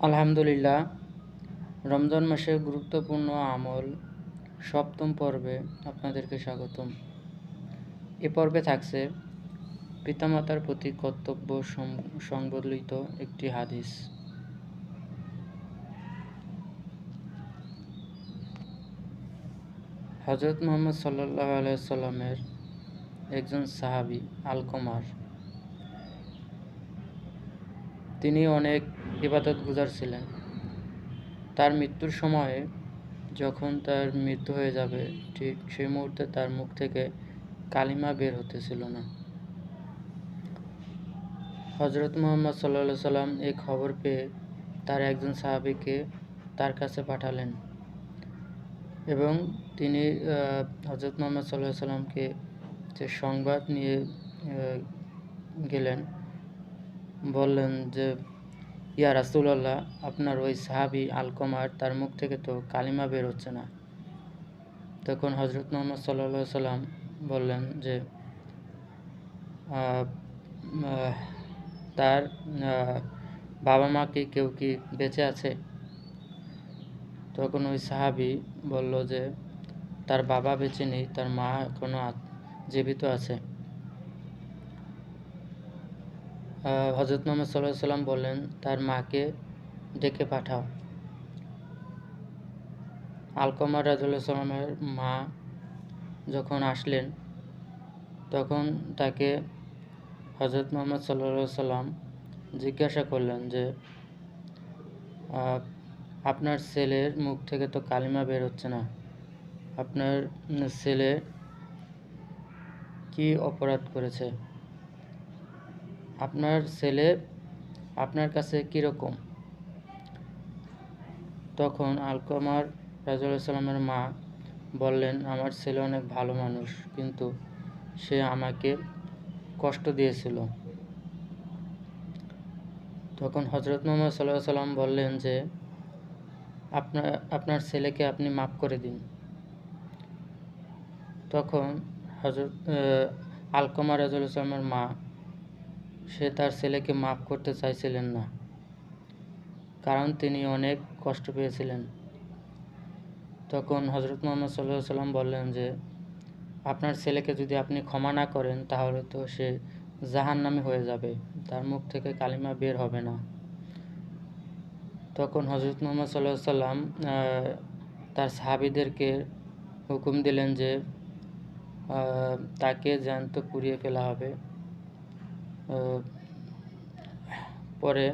আলহামদুলিল্লাহ, রমজান মাসের গুরুত্বপূর্ণ আমল সপ্তম পর্বে আপনাদেরকে স্বাগতম। এ পর্বে থাকছে পিতামাতার প্রতি কর্তব্য সংবলিত একটি হাদিস। হযরত মুহাম্মদ সাল্লাল্লাহু আলাইহি সাল্লামের একজন সাহাবী আলকমার, তিনি অনেক ইবাদতগুজার ছিলেন। তার মৃত্যুর সময়ে যখন তার মৃত্যু হয়ে যাবে, ঠিক সেই মুহূর্তে তার মুখ থেকে কালিমা বের হতেছিল না। হযরত মুহাম্মদ সাল্লাল্লাহু আলাইহি সাল্লাম এই খবর পেয়ে তার একজন সাহাবীকে তার কাছে পাঠালেন এবং তিনি হযরত মুহাম্মদ সাল্লাল্লাহু আলাইহি সাল্লামকে যে সংবাদ নিয়ে গেলেন, বললেন যে, ইয়া রাসূলুল্লাহ, আপনার ওই সাহাবী আলকমার, তার মুখ থেকে তো কালিমা বের হচ্ছে না। তখন হযরত মুহাম্মদ সাল্লাল্লাহু আলাইহি সাল্লাম বললেন যে তার বাবা মা কেউ কি বেঁচে আছে? তখন ওই সাহাবী বলল যে তার বাবা বেঁচে নেই, তার মা এখনো জীবিত আছে। হযরত মুহাম্মদ সাল্লাল্লাহু আলাইহি সাল্লাম বললেন, তার মাকে ডেকে পাঠাও। আলকমা রাদিয়াল্লাহু সাল্লামের মা যখন আসলেন, তখন তাকে হযরত মুহাম্মদ সাল্লাল্লাহু আলাইহি সাল্লাম জিজ্ঞাসা করলেন যে, আপনার ছেলের মুখ থেকে তো কালিমা বের হচ্ছে না, আপনার ছেলে কি অপরাধ করেছে? আপনার ছেলে আপনার কাছে কীরকম? তখন আলকমার রাদিয়াল্লাহু সাল্লামের মা বললেন, আমার ছেলে অনেক ভালো মানুষ, কিন্তু সে আমাকে কষ্ট দিয়েছিল। তখন হযরত মুহাম্মদ সাল্লাল্লাহু আলাইহি সাল্লাম বললেন যে, আপনার ছেলেকে আপনি মাফ করে দিন। তখন হযরত আলকমা রাদিয়াল্লাহু সাল্লামের মা, সে তার ছেলেকে মাফ করতে চাইছিলেন না, কারণ তিনি অনেক কষ্ট পেয়েছিলেন। তখন হযরত মুহাম্মদ সাল্লাল্লাহু আলাইহি সাল্লাম বললেন যে, আপনার ছেলেকে যদি আপনি ক্ষমা না করেন, তাহলে তো সে জাহান্নামী হয়ে যাবে, তার মুখ থেকে কালিমা বের হবে না। তখন হযরত মুহাম্মদ সাল্লাল্লাহু আলাইহি সাল্লাম তার সাহাবীদেরকে হুকুম দিলেন যে তাকে জ্যান্ত পুড়িয়ে ফেলা হবে। পরে